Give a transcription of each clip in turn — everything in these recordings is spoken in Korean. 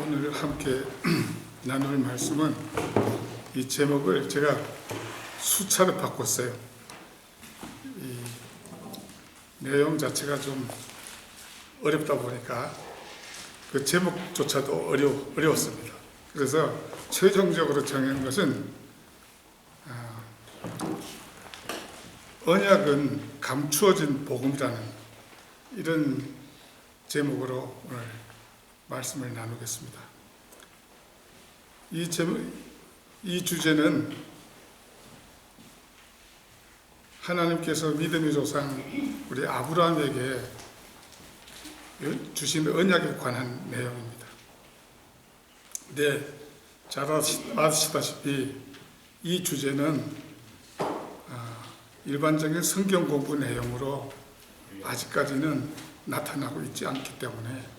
오늘 함께 나눌 말씀은 이 제목을 제가 수차례 바꿨어요. 이 내용 자체가 좀 어렵다 보니까 그 제목조차도 어려웠습니다. 그래서 최종적으로 정한 것은 언약은 감추어진 복음이라는 이런 제목으로 오늘 말씀을 나누겠습니다. 이 주제는 하나님께서 믿음의 조상 우리 아브라함에게 주신 언약에 관한 내용입니다. 네, 잘 아시다시피 이 주제는 일반적인 성경 공부 내용으로 아직까지는 나타나고 있지 않기 때문에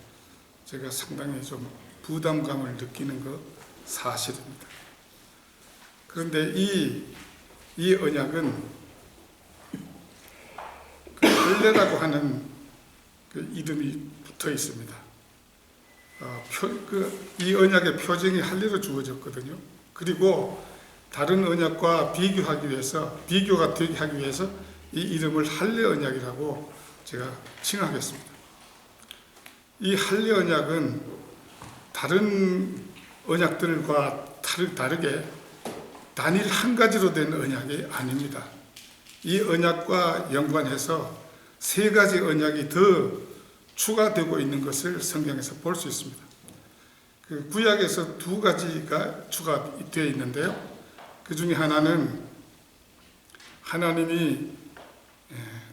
제가 상당히 좀 부담감을 느끼는 거 사실입니다. 그런데 이 언약은 그 할례라고 하는 그 이름이 붙어 있습니다. 이 언약의 표징이 할례로 주어졌거든요. 그리고 다른 언약과 비교가 되게 하기 위해서 이 이름을 할례 언약이라고 제가 칭하겠습니다. 이 할례 언약은 다른 언약들과 다르게 단일 한 가지로 된 언약이 아닙니다. 이 언약과 연관해서 세 가지 언약이 더 추가되고 있는 것을 성경에서 볼 수 있습니다. 그 구약에서 두 가지가 추가되어 있는데요. 그 중에 하나는 하나님이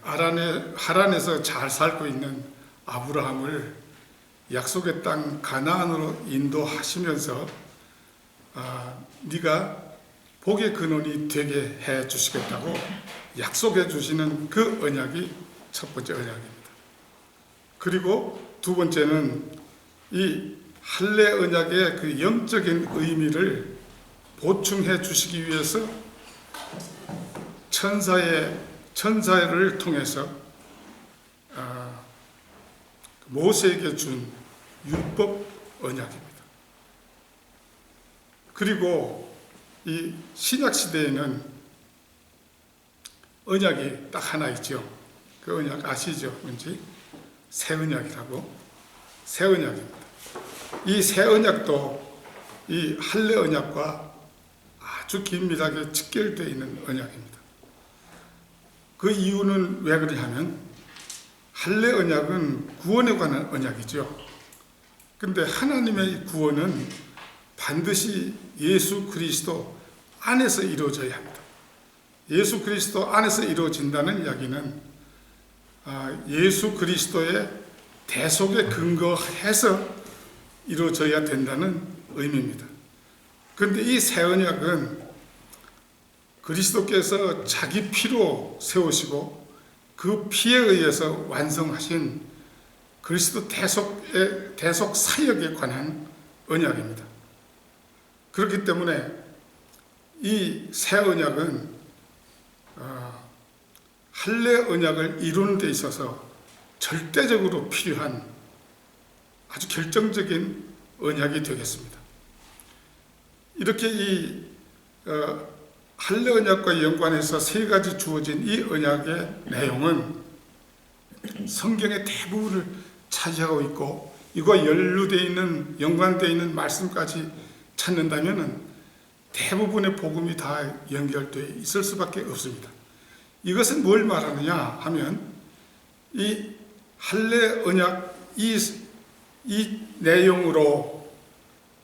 하란에서 잘 살고 있는 아브라함을 약속의 땅 가나안으로 인도하시면서 네가 복의 근원이 되게 해 주시겠다고 약속해 주시는 그 언약이 첫 번째 언약입니다. 그리고 두 번째는 이 할례 언약의 그 영적인 의미를 보충해 주시기 위해서 천사를 통해서 모세에게 준 율법 언약입니다. 그리고 이 신약 시대에는 언약이 딱 하나 있죠. 그 언약 아시죠? 뭔지? 새 언약이라고. 새 언약입니다. 이 새 언약도 이 할례 언약과 아주 긴밀하게 직결되어 있는 언약입니다. 그 이유는 왜 그러냐면 할례 언약은 구원에 관한 언약이죠. 근데 하나님의 구원은 반드시 예수 그리스도 안에서 이루어져야 합니다. 예수 그리스도 안에서 이루어진다는 이야기는 예수 그리스도의 대속에 근거해서 이루어져야 된다는 의미입니다. 그런데 이 새 언약은 그리스도께서 자기 피로 세우시고 그 피에 의해서 완성하신 그리스도 대속 사역에 관한 언약입니다. 그렇기 때문에 이 새 언약은 할례 언약을 이루는 데 있어서 절대적으로 필요한 아주 결정적인 언약이 되겠습니다. 이렇게 이 할례 언약과 연관해서 세 가지 주어진 이 언약의 내용은 성경의 대부분을 차지하고 있고 이와 연관되어 있는 말씀까지 찾는다면 대부분의 복음이 다 연결되어 있을 수밖에 없습니다. 이것은 뭘 말하느냐 하면 이 할례 언약 이 내용으로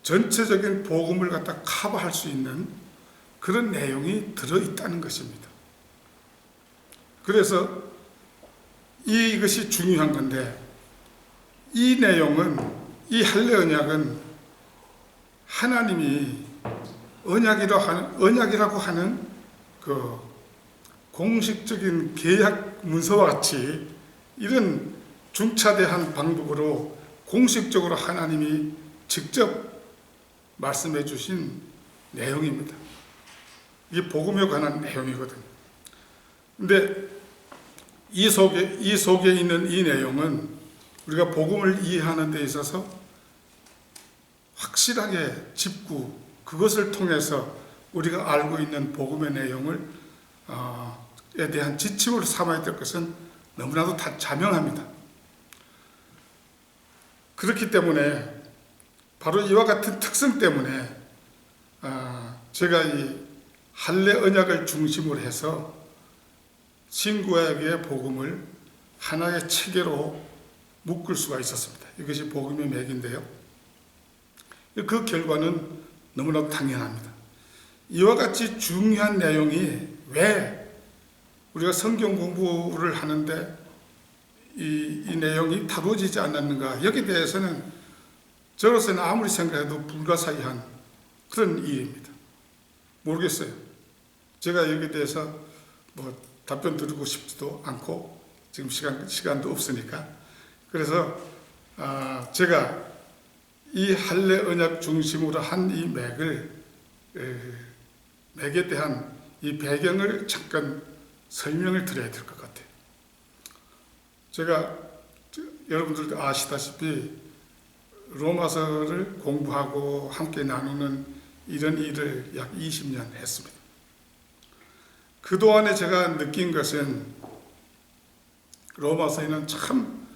전체적인 복음을 갖다 커버할 수 있는 그런 내용이 들어있다는 것입니다. 그래서 이것이 중요한 건데 이 내용은 이 할례 언약은 하나님이 언약이라고 하는 그 공식적인 계약 문서와 같이 이런 중차대한 방법으로 공식적으로 하나님이 직접 말씀해 주신 내용입니다. 이게 복음에 관한 내용이거든요. 근데 이 속에 있는 이 내용은 우리가 복음을 이해하는 데 있어서 확실하게 짚고 그것을 통해서 우리가 알고 있는 복음의 내용을 에 대한 지침으로 삼아야 될 것은 너무나도 다 자명합니다. 그렇기 때문에 바로 이와 같은 특성 때문에 제가 이 할례 언약을 중심으로 해서 신구약의 복음을 하나의 체계로 묶을 수가 있었습니다. 이것이 복음의 맥인데요. 그 결과는 너무나도 당연합니다. 이와 같이 중요한 내용이 왜 우리가 성경 공부를 하는데 이 내용이 다루어지지 않았는가? 여기에 대해서는 저로서는 아무리 생각해도 불가사의한 그런 일입니다. 모르겠어요. 제가 여기에 대해서 답변 드리고 싶지도 않고 지금 시간도 없으니까. 그래서 제가 이 할례 언약 중심으로 한 이 맥에 대한 이 배경을 잠깐 설명을 드려야 될 것 같아요. 제가 여러분들도 아시다시피 로마서를 공부하고 함께 나누는 이런 일을 약 20년 했습니다. 그동안에 제가 느낀 것은 로마서에는 참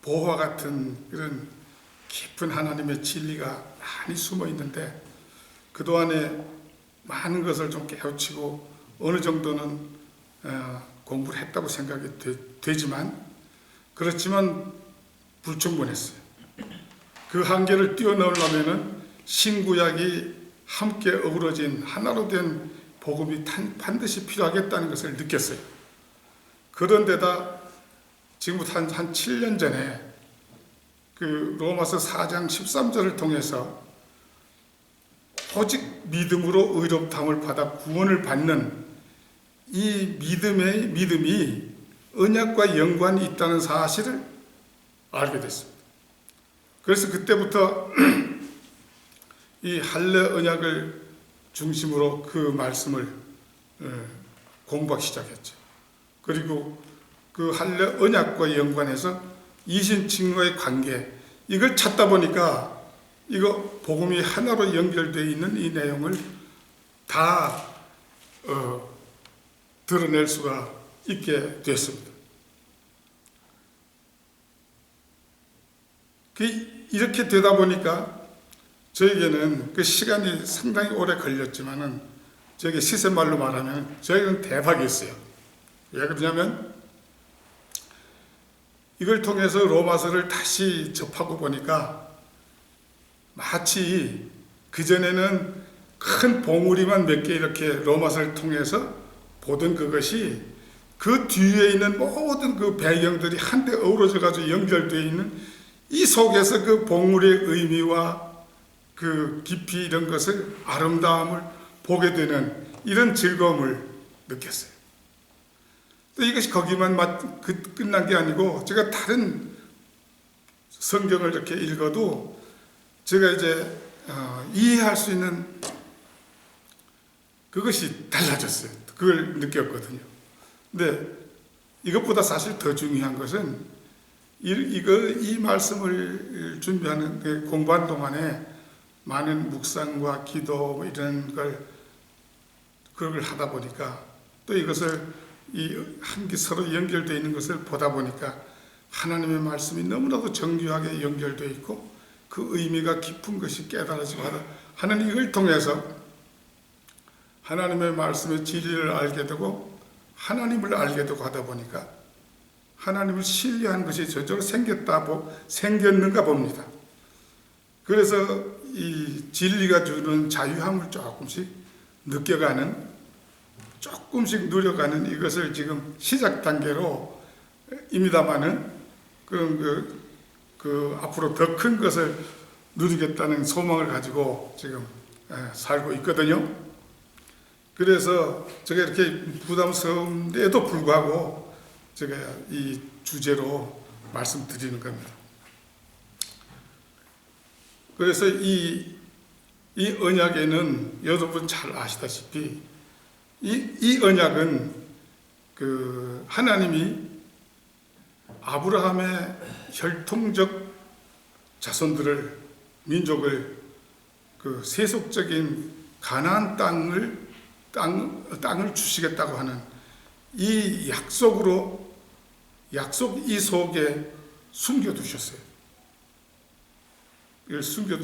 보화 같은 그런 깊은 하나님의 진리가 많이 숨어 있는데 그동안에 많은 것을 좀 깨우치고 어느 정도는 공부를 했다고 생각이 되지만 그렇지만 불충분했어요. 그 한계를 뛰어넘으려면 신구약이 함께 어우러진 하나로 된 복음이 반드시 필요하겠다는 것을 느꼈어요. 그런데다 지금부터 한 7년 전에 그 로마서 4장 13절을 통해서 오직 믿음으로 의롭다함을 받아 구원을 받는 이 믿음이 언약과 연관이 있다는 사실을 알게 됐습니다. 그래서 그때부터 이 할례 언약을 중심으로 그 말씀을 공부하기 시작했죠. 그리고 그 할례 언약과 연관해서 이신칭과의 관계 이걸 찾다 보니까 이거 복음이 하나로 연결되어 있는 이 내용을 다 드러낼 수가 있게 됐습니다. 이렇게 되다 보니까 저에게는 그 시간이 상당히 오래 걸렸지만은 저에게 시세말로 말하면 저에게는 대박이었어요. 왜 그러냐면 이걸 통해서 로마서를 다시 접하고 보니까 마치 그전에는 큰 봉우리만 몇 개 이렇게 로마서를 통해서 보던 그것이 그 뒤에 있는 모든 그 배경들이 한데 어우러져 가지고 연결되어 있는 이 속에서 그 봉우리의 의미와 그 깊이 이런 것을 아름다움을 보게 되는 이런 즐거움을 느꼈어요. 또 이것이 거기만 끝난 게 아니고 제가 다른 성경을 이렇게 읽어도 제가 이제 이해할 수 있는 그것이 달라졌어요. 그걸 느꼈거든요. 근데 이것보다 사실 더 중요한 것은 이 말씀을 준비하는 공부한 동안에 많은 묵상과 기도 이런 그걸 하다 보니까 또 이것을 서로 연결되어 있는 것을 보다 보니까 하나님의 말씀이 너무나도 정교하게 연결되어 있고 그 의미가 깊은 것이 깨달아지고 하는 이걸 통해서 하나님의 말씀의 진리를 알게 되고 하나님을 알게 되고 하다 보니까 하나님을 신뢰하는 것이 저절로 생겼는가 봅니다. 그래서 이 진리가 주는 자유함을 조금씩 느껴가는 조금씩 누려가는 이것을 지금 시작 단계로 입니다마는 그런 앞으로 더 큰 것을 누리겠다는 소망을 가지고 지금 살고 있거든요. 그래서 제가 이렇게 부담스러운데도 불구하고 제가 이 주제로 말씀드리는 겁니다. 그래서 이 언약에는 여러분 잘 아시다시피 이 언약은 하나님이 아브라함의 혈통적 자손들을 민족을 그 세속적인 가나안 땅을 주시겠다고 하는 이 약속 이 속에 숨겨두셨어요. 이걸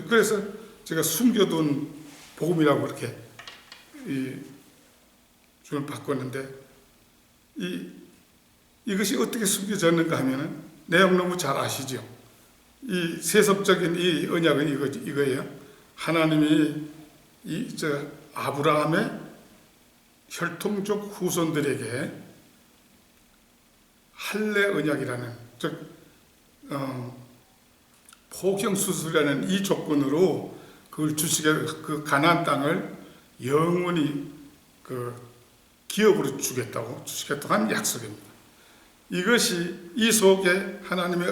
그래서 제가 숨겨둔 복음이라고 이렇게 줄을 바꿨는데, 이것이 어떻게 숨겨졌는가 하면은 내용 너무 잘 아시죠? 이 세속적인 이 언약은 이거예요. 하나님이 아브라함의 혈통적 후손들에게 할례 언약이라는, 즉 포경 수술이라는 이 조건으로 그걸 그 가나안 땅을 영원히 기업으로 주시겠다고 한 약속입니다. 이것이 이 속에 하나님의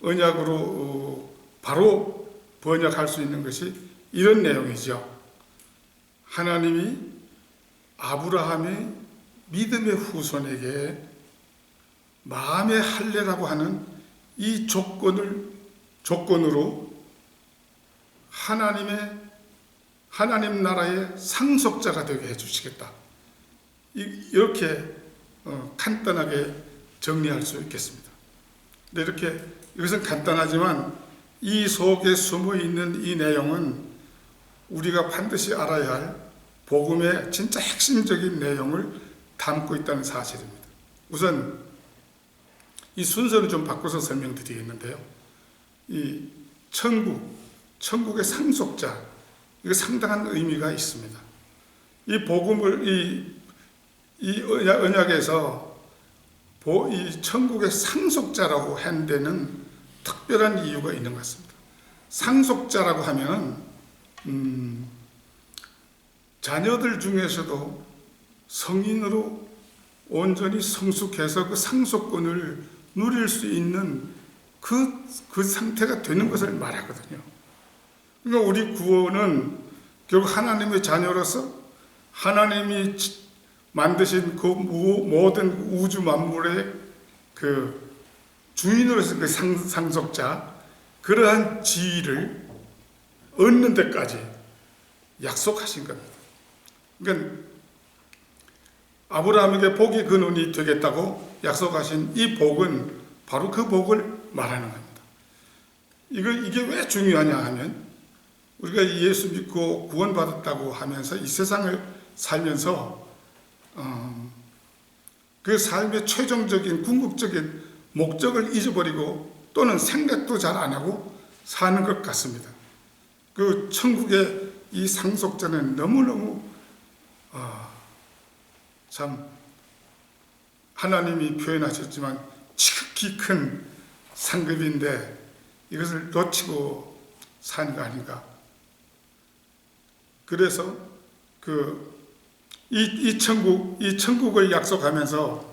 언약으로 바로 번역할 수 있는 것이 이런 내용이죠. 하나님이 아브라함의 믿음의 후손에게 마음의 할례라고 하는 이 조건으로 하나님 나라의 상속자가 되게 해주시겠다. 이렇게 간단하게 정리할 수 있겠습니다. 근데 이것은 간단하지만 이 속에 숨어 있는 이 내용은 우리가 반드시 알아야 할 복음의 진짜 핵심적인 내용을 담고 있다는 사실입니다. 우선 이 순서를 좀 바꿔서 설명드리겠는데요. 이 천국의 상속자, 이거 상당한 의미가 있습니다. 이 복음을 이 언약에서 이 천국의 상속자라고 한 데는 특별한 이유가 있는 것 같습니다. 상속자라고 하면 자녀들 중에서도 성인으로 온전히 성숙해서 그 상속권을 누릴 수 있는 그 상태가 되는 것을 말하거든요. 그러니까 우리 구원은 결국 하나님의 자녀로서 하나님이 만드신 그 모든 우주 만물의 그 주인으로서 그 상속자, 그러한 지위를 얻는 데까지 약속하신 겁니다. 그러니까 아브라함에게 복의 근원이 되겠다고 약속하신 이 복은 바로 그 복을 말하는 겁니다. 이게 왜 중요하냐 하면, 우리가 예수 믿고 구원받았다고 하면서 이 세상을 살면서 그 삶의 최종적인 궁극적인 목적을 잊어버리고 또는 생각도 잘 안 하고 사는 것 같습니다. 그 천국의 이 상속자는 너무너무 참 하나님이 표현하셨지만 지극히 큰 상급인데 이것을 놓치고 사는 거 아닌가. 그래서 이 천국을 약속하면서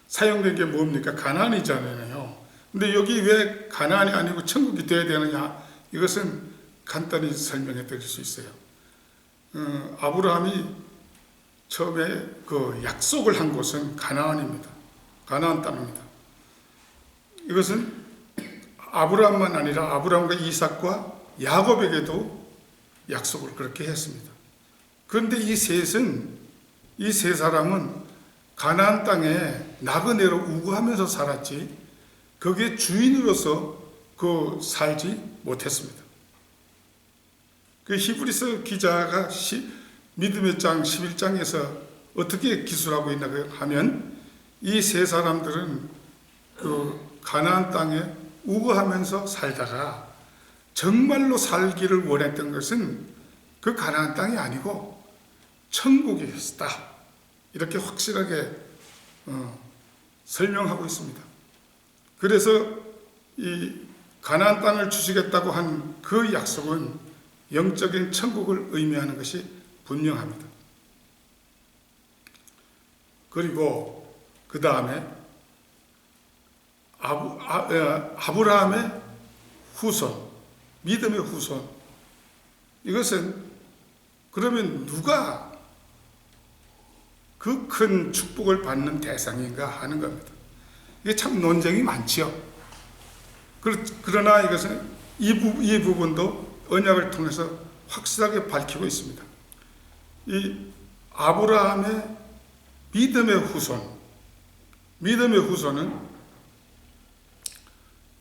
사용된 게 뭡니까? 가나안이잖아요. 근데 여기 왜 가나안이 아니고 천국이 되어야 되느냐? 이것은 간단히 설명해 드릴 수 있어요. 아브라함이 처음에 그 약속을 한 곳은 가나안입니다. 가나안 땅입니다. 이것은 아브라함만 아니라 아브라함과 이삭과 야곱에게도 약속을 그렇게 했습니다. 그런데 이 세 사람은 가나안 땅에 나그네로 우거하면서 살았지 거기에 주인으로서 살지 못했습니다. 그 히브리서 기자가 믿음의 장 11장에서 어떻게 기술하고 있나 하면 이 세 사람들은 그 가나안 땅에 우거하면서 살다가 정말로 살기를 원했던 것은 그 가나안 땅이 아니고 천국이었다. 이렇게 확실하게 설명하고 있습니다. 그래서 이 가나안 땅을 주시겠다고 한 그 약속은 영적인 천국을 의미하는 것이 분명합니다. 그리고 그 다음에 아브라함의 후손, 믿음의 후손. 이것은 그러면 누가 그 큰 축복을 받는 대상인가 하는 겁니다. 이게 참 논쟁이 많지요. 그러나 이것은 이 부분도 언약을 통해서 확실하게 밝히고 있습니다. 이 아브라함의 믿음의 후손은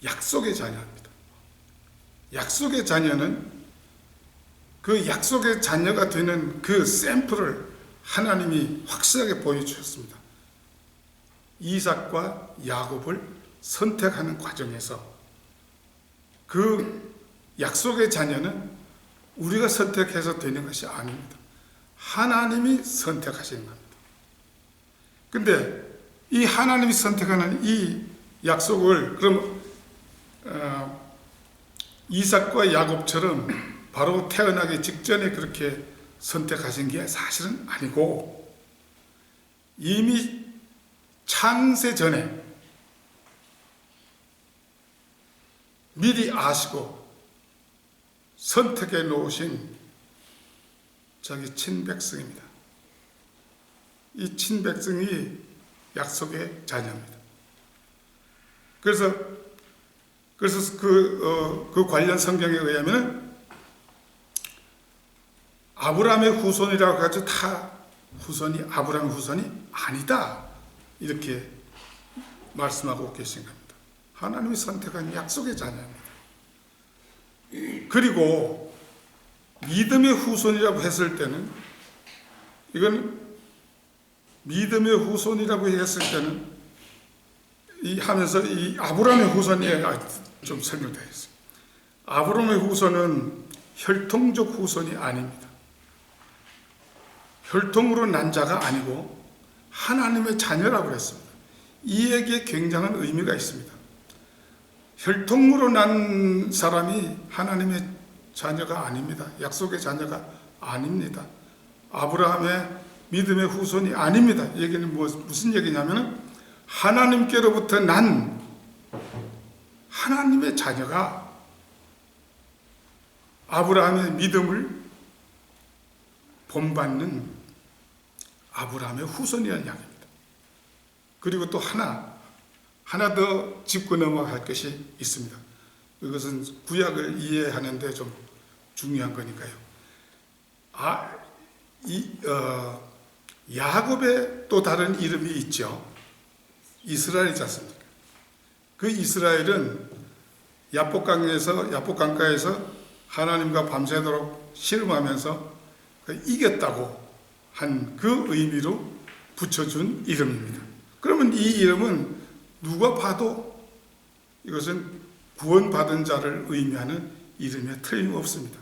약속의 자녀입니다. 약속의 자녀는 그 약속의 자녀가 되는 그 샘플을 하나님이 확실하게 보여주셨습니다. 이삭과 야곱을 선택하는 과정에서 그 약속의 자녀는 우리가 선택해서 되는 것이 아닙니다. 하나님이 선택하시는 겁니다. 근데 이 하나님이 선택하는 이 약속을 그럼 이삭과 야곱처럼 바로 태어나기 직전에 그렇게 선택하신 게 사실은 아니고 이미 창세 전에 미리 아시고 선택해 놓으신 자기 친백성입니다. 이 친백성이 약속의 자녀입니다. 그래서 그 관련 성경에 의하면 아브라함의 후손이라고 가지고 다 후손이 아브라함의 후손이 아니다. 이렇게 말씀하고 계신 겁니다. 하나님이 선택한 약속의 자녀입니다. 그리고 믿음의 후손이라고 했을 때는 이건 믿음의 후손이라고 했을 때는 하면서 이 아브라함의 후손이 좀 설명되었어요. 아브라함의 후손은 혈통적 후손이 아닙니다. 혈통으로 난 자가 아니고 하나님의 자녀라고 했습니다. 이 얘기에 굉장한 의미가 있습니다. 혈통으로 난 사람이 하나님의 자녀가 아닙니다. 약속의 자녀가 아닙니다. 아브라함의 믿음의 후손이 아닙니다. 이 얘기는 무슨 얘기냐면 하나님께로부터 난 하나님의 자녀가 아브라함의 믿음을 본받는 아브라함의 후손이라는 이야기입니다. 그리고 또 하나 더 짚고 넘어갈 것이 있습니다. 이것은 구약을 이해하는데 좀 중요한 거니까요. 야곱의 또 다른 이름이 있죠. 이스라엘이지 않습니까? 그 이스라엘은 야복강가에서 하나님과 밤새도록 씨름하면서 이겼다고 한 그 의미로 붙여준 이름입니다. 그러면 이 이름은 누가 봐도 이것은 구원받은 자를 의미하는 이름에 틀림없습니다.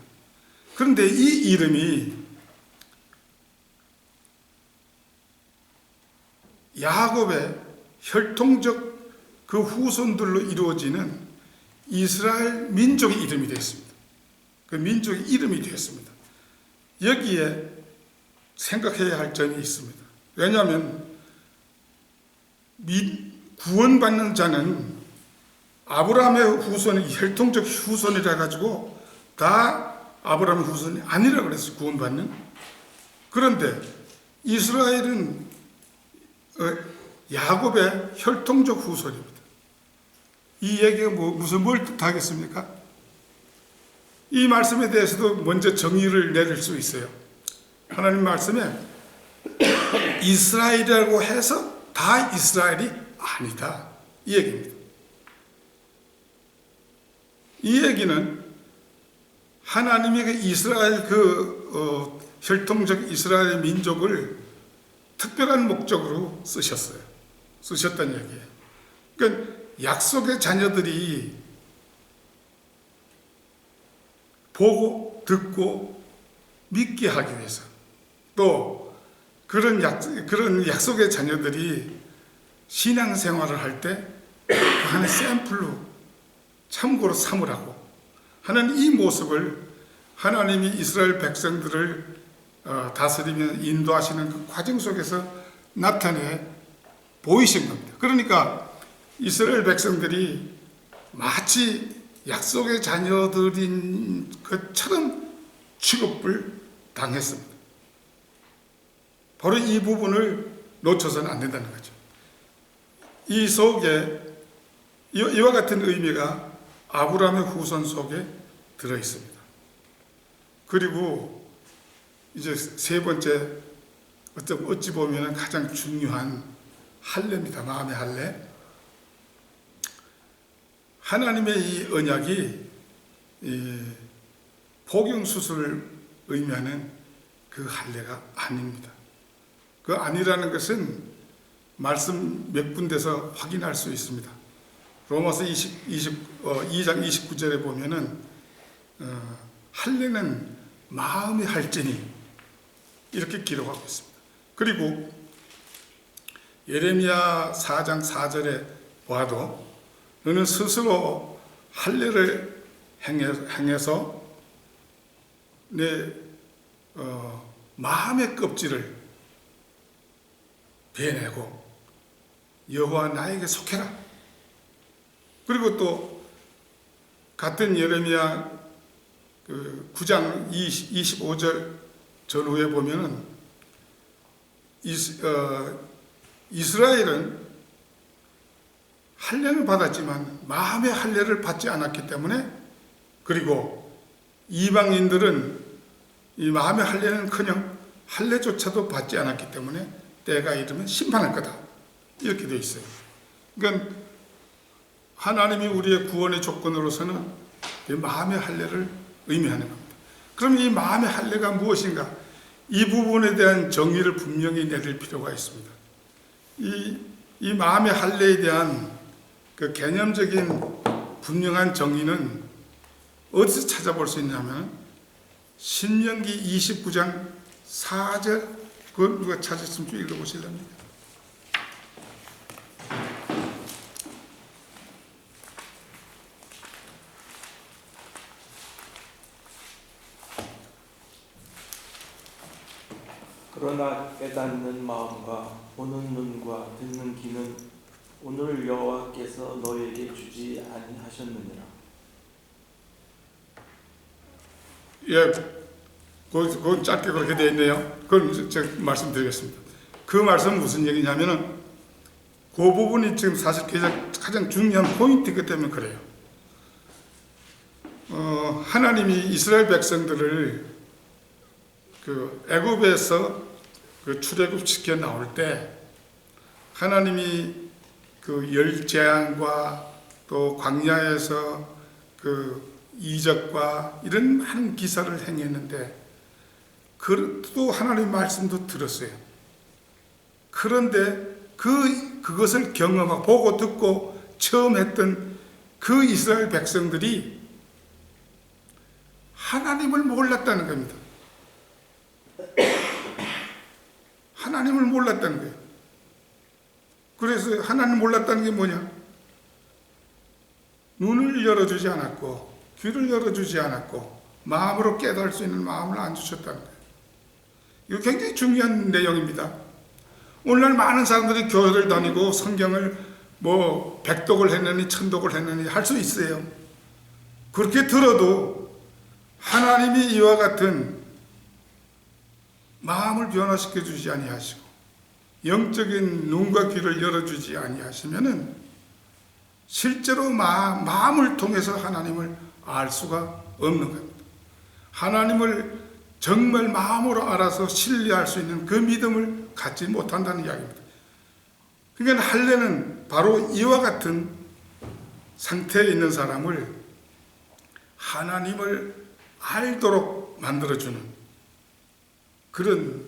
그런데 이 이름이 야곱의 혈통적 그 후손들로 이루어지는 이스라엘 민족의 이름이 되었습니다. 그 민족의 이름이 되었습니다. 여기에 생각해야 할 점이 있습니다. 왜냐하면 구원받는 자는 아브라함의 후손이 혈통적 후손이라 가지고 다 아브라함의 후손이 아니라 그랬어요. 구원받는. 그런데 이스라엘은 야곱의 혈통적 후손입니다. 이 얘기가 뭘 뜻하겠습니까? 이 말씀에 대해서도 먼저 정의를 내릴 수 있어요. 하나님 말씀에 이스라엘이라고 해서 다 이스라엘이 아니다. 이 얘기입니다. 이 얘기는 하나님이 그 이스라엘 혈통적 이스라엘 민족을 특별한 목적으로 쓰셨다는 얘기예요. 그러니까 약속의 자녀들이 보고 듣고 믿게 하기 위해서 또 그런 약속의 자녀들이 신앙생활을 할 때 그 하나의 샘플로 참고로 삼으라고 하는 이 모습을 하나님이 이스라엘 백성들을 다스리며 인도하시는 그 과정 속에서 나타내 보이신 겁니다. 그러니까 이스라엘 백성들이 마치 약속의 자녀들인 것처럼 취급을 당했습니다. 바로 이 부분을 놓쳐서는 안 된다는 거죠. 이 속에 이와 같은 의미가 아브라함의 후손 속에 들어 있습니다. 그리고 이제 세 번째, 어찌 보면 가장 중요한 할례입니다. 마음의 할례. 하나님의 이 언약이 복용수술을 의미하는 그 할례가 아닙니다. 그 아니라는 것은 말씀 몇 군데서 확인할 수 있습니다. 로마서 2장 29절에 보면은 할례는 마음의 할지니 이렇게 기록하고 있습니다. 그리고 예레미야 4장 4절에 봐도 너는 스스로 할례를 행해서 내 마음의 껍질을 베내고 여호와 나에게 속해라. 그리고 또 같은 예레미야 9장 25절 전후에 보면은 이스라엘은 할례를 받았지만 마음의 할례를 받지 않았기 때문에, 그리고 이방인들은 이 마음의 할례는커녕 할례조차도 받지 않았기 때문에 때가 이르면 심판할 거다, 이렇게 되어 있어요. 그러니까 하나님이 우리의 구원의 조건으로서는 이 마음의 할례를 의미하는 겁니다. 그럼 이 마음의 할례가 무엇인가? 이 부분에 대한 정의를 분명히 내릴 필요가 있습니다. 이 마음의 할례에 대한 그 개념적인 분명한 정의는 어디서 찾아볼 수 있냐면 신명기 29장 4절, 그걸 누가 찾았으면 좀 읽어보실랍니까? 그러나 깨닫는 마음과 보는 눈과 듣는 귀는 오늘 여호와께서 너에게 주지 아니하셨느니라. 예, 그건 짧게 그렇게 되어 있네요. 그건 제가 말씀드리겠습니다. 그 말씀은 무슨 얘기냐면은 그 부분이 지금 사실 가장 중요한 포인트이기 때문에 그래요. 하나님이 이스라엘 백성들을 그 애굽에서 그 출애굽시켜 나올 때 하나님이 그 열 재앙과 또 광야에서 그 이적과 이런 많은 기사를 행했는데 또 하나님 말씀도 들었어요. 그런데 그것을 경험하고 보고 듣고 처음 했던 그 이스라엘 백성들이 하나님을 몰랐다는 겁니다. 하나님을 몰랐다는 거예요. 그래서 하나님을 몰랐다는 게 뭐냐? 눈을 열어주지 않았고 귀를 열어주지 않았고 마음으로 깨달을 수 있는 마음을 안 주셨다는 거예요. 이거 굉장히 중요한 내용입니다. 오늘날 많은 사람들이 교회를 다니고 성경을 뭐 백독을 했느니 천독을 했느니 할 수 있어요. 그렇게 들어도 하나님이 이와 같은 마음을 변화시켜 주지 아니하시고 영적인 눈과 귀를 열어주지 아니하시면은 실제로 마음을 통해서 하나님을 알 수가 없는 겁니다. 하나님을 정말 마음으로 알아서 신뢰할 수 있는 그 믿음을 갖지 못한다는 이야기입니다. 그러니까 할례는 바로 이와 같은 상태에 있는 사람을 하나님을 알도록 만들어주는 그런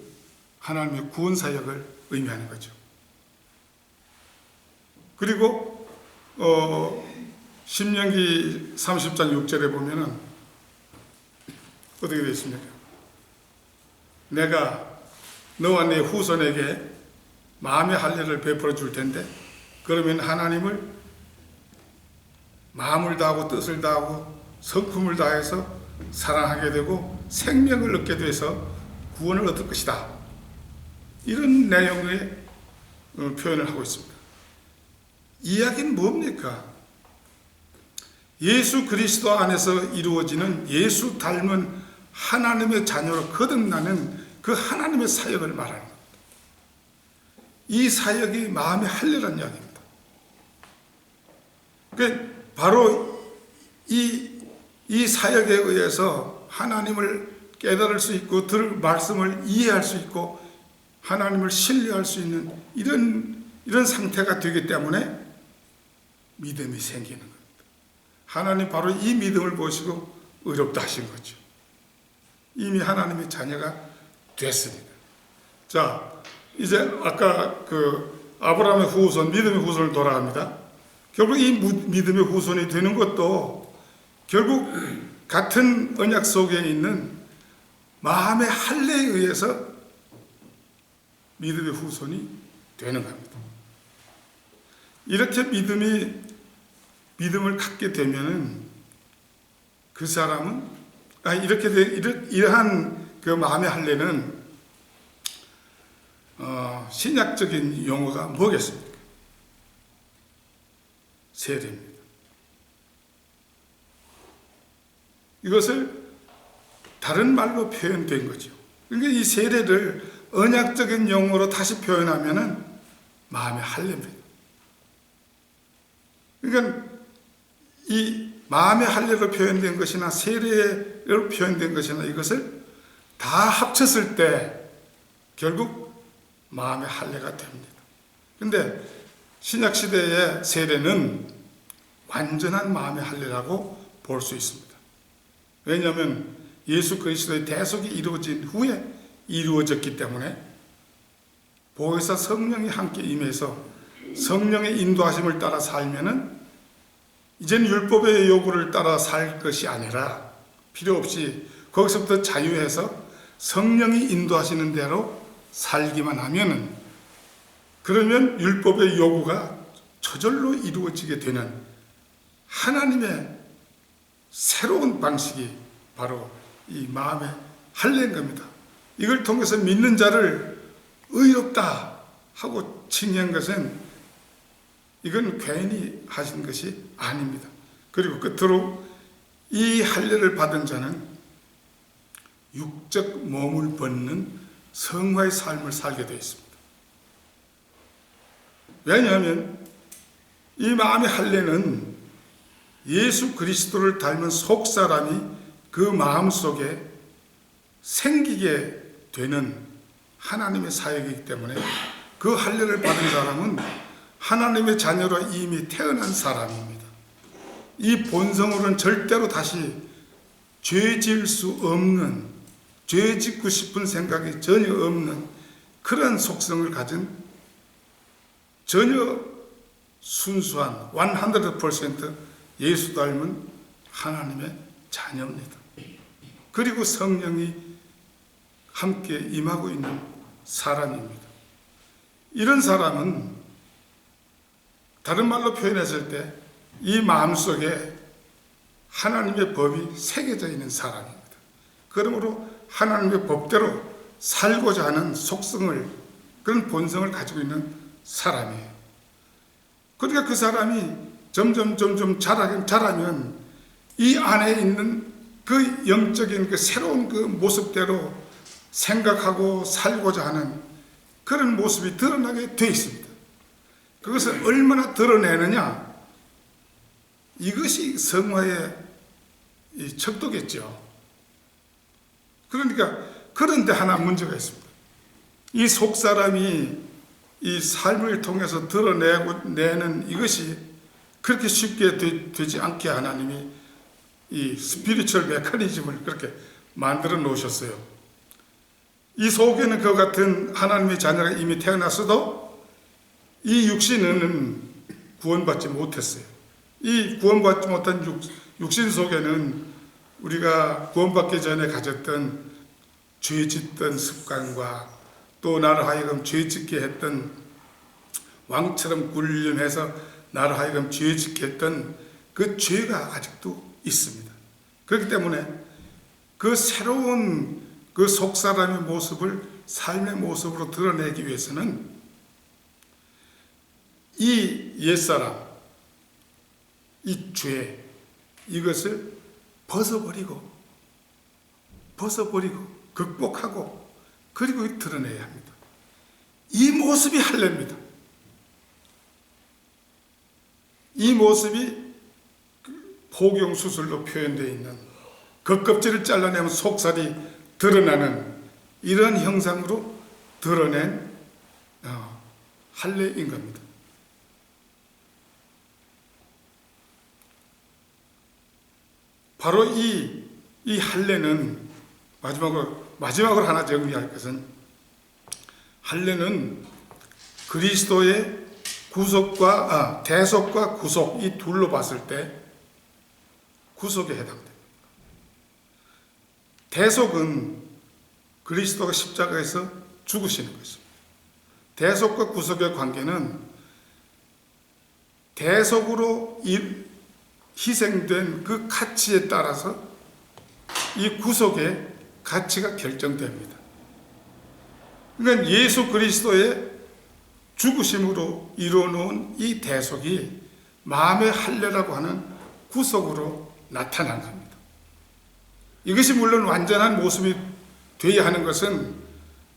하나님의 구원 사역을 의미하는 거죠. 그리고 신명기 30장 6절에 보면은 어떻게 되어 있습니까? 내가 너와 네 후손에게 마음의 할례를 베풀어 줄 텐데 그러면 하나님을 마음을 다하고 뜻을 다하고 성품을 다해서 사랑하게 되고 생명을 얻게 돼서 구원을 얻을 것이다. 이런 내용의 표현을 하고 있습니다. 이야기는 뭡니까? 예수 그리스도 안에서 이루어지는 예수 닮은 하나님의 자녀로 거듭나는 그 하나님의 사역을 말하는 겁니다. 이 사역이 마음의 할례라는 이야기입니다. 바로 이 사역에 의해서 하나님을 깨달을 수 있고 들을 말씀을 이해할 수 있고 하나님을 신뢰할 수 있는 이런 상태가 되기 때문에 믿음이 생기는 겁니다. 하나님 바로 이 믿음을 보시고 의롭다 하신 거죠. 이미 하나님의 자녀가 됐으니까. 자, 이제 아까 그 아브라함의 후손, 믿음의 후손을 돌아갑니다. 결국 이 믿음의 후손이 되는 것도 결국 같은 언약 속에 있는 마음의 할례에 의해서 믿음의 후손이 되는 겁니다. 이렇게 믿음을 갖게 되면은 그 사람은 이러한 그 마음의 할례는 신약적인 용어가 뭐겠습니까? 세례입니다. 이것을 다른 말로 표현된 거죠. 그러니까 이 세례를 언약적인 용어로 다시 표현하면은 마음의 할례입니다. 그러니까 이 마음의 할례로 표현된 것이나 세례로 표현된 것이나 이것을 다 합쳤을 때 결국 마음의 할례가 됩니다. 그런데 신약 시대의 세례는 완전한 마음의 할례라고 볼 수 있습니다. 왜냐하면 예수 그리스도의 대속이 이루어진 후에 이루어졌기 때문에 보혜사 성령이 함께 임해서 성령의 인도하심을 따라 살면은 이제는 율법의 요구를 따라 살 것이 아니라 필요 없이 거기서부터 자유해서 성령이 인도하시는 대로 살기만 하면은 그러면 율법의 요구가 저절로 이루어지게 되는 하나님의 새로운 방식이 바로 이 마음의 할례인 겁니다. 이걸 통해서 믿는 자를 의롭다 하고 칭의한 것은 이건 괜히 하신 것이 아닙니다. 그리고 끝으로 이 할례를 받은 자는 육적 몸을 벗는 성화의 삶을 살게 되어 있습니다. 왜냐하면 이 마음의 할례는 예수 그리스도를 닮은 속사람이 그 마음속에 생기게 되는 하나님의 사역이기 때문에 그 할례를 받은 사람은 하나님의 자녀로 이미 태어난 사람입니다. 이 본성으로는 절대로 다시 죄 지을 수 없는, 죄 짓고 싶은 생각이 전혀 없는 그런 속성을 가진 전혀 순수한 100% 예수 닮은 하나님의 자녀입니다. 그리고 성령이 함께 임하고 있는 사람입니다. 이런 사람은 다른 말로 표현했을 때 이 마음속에 하나님의 법이 새겨져 있는 사람입니다. 그러므로 하나님의 법대로 살고자 하는 속성을, 그런 본성을 가지고 있는 사람이에요. 그러니까 그 사람이 점점 자라면 이 안에 있는 그 영적인 그 새로운 그 모습대로 생각하고 살고자 하는 그런 모습이 드러나게 되어 있습니다. 그것을 얼마나 드러내느냐, 이것이 성화의 이 척도겠죠. 그러니까 그런데 하나 문제가 있습니다. 이 속사람이 이 삶을 통해서 드러내는 이것이 그렇게 쉽게 되지 않게 하나님이 이 스피리추얼 메커니즘을 그렇게 만들어 놓으셨어요. 이 속에는 그와 같은 하나님의 자녀가 이미 태어났어도 이 육신은 구원받지 못했어요. 이 구원받지 못한 육신 속에는 우리가 구원받기 전에 가졌던 죄 짓던 습관과 또 나를 하여금 죄 짓게 했던, 왕처럼 군림해서 나를 하여금 죄 짓게 했던 그 죄가 아직도 있습니다. 그렇기 때문에 그 새로운 그 속사람의 모습을 삶의 모습으로 드러내기 위해서는 이 옛사람, 이 죄, 이것을 벗어버리고 극복하고 그리고 드러내야 합니다. 이 모습이 할례입니다. 이 모습이 포경 수술로 표현되어 있는 겉껍질을 잘라내면 속살이 드러나는 이런 형상으로 드러낸 할례인 겁니다. 바로 이 할례는 마지막으로 하나 정리할 것은, 할례는 그리스도의 대속과 구속 이 둘로 봤을 때 구속에 해당됩니다. 대속은 그리스도가 십자가에서 죽으시는 것입니다. 대속과 구속의 관계는 대속으로 희생된 그 가치에 따라서 이 구속의 가치가 결정됩니다. 그러니까 예수 그리스도의 죽으심으로 이루어놓은 이 대속이 마음의 할례라고 하는 구속으로 나타난 겁니다. 이것이 물론 완전한 모습이 되어야 하는 것은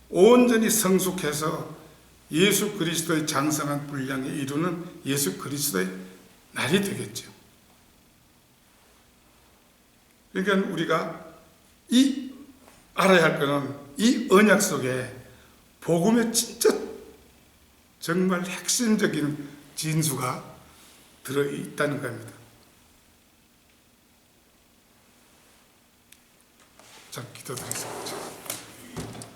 온전히 성숙해서 예수 그리스도의 장성한 분량에 이루는 예수 그리스도의 날이 되겠죠. 그러니까 우리가 알아야 할 것은 이 언약 속에 복음의 진짜 정말 핵심적인 진수가 들어있다는 겁니다. 자, 기도드리겠습니다.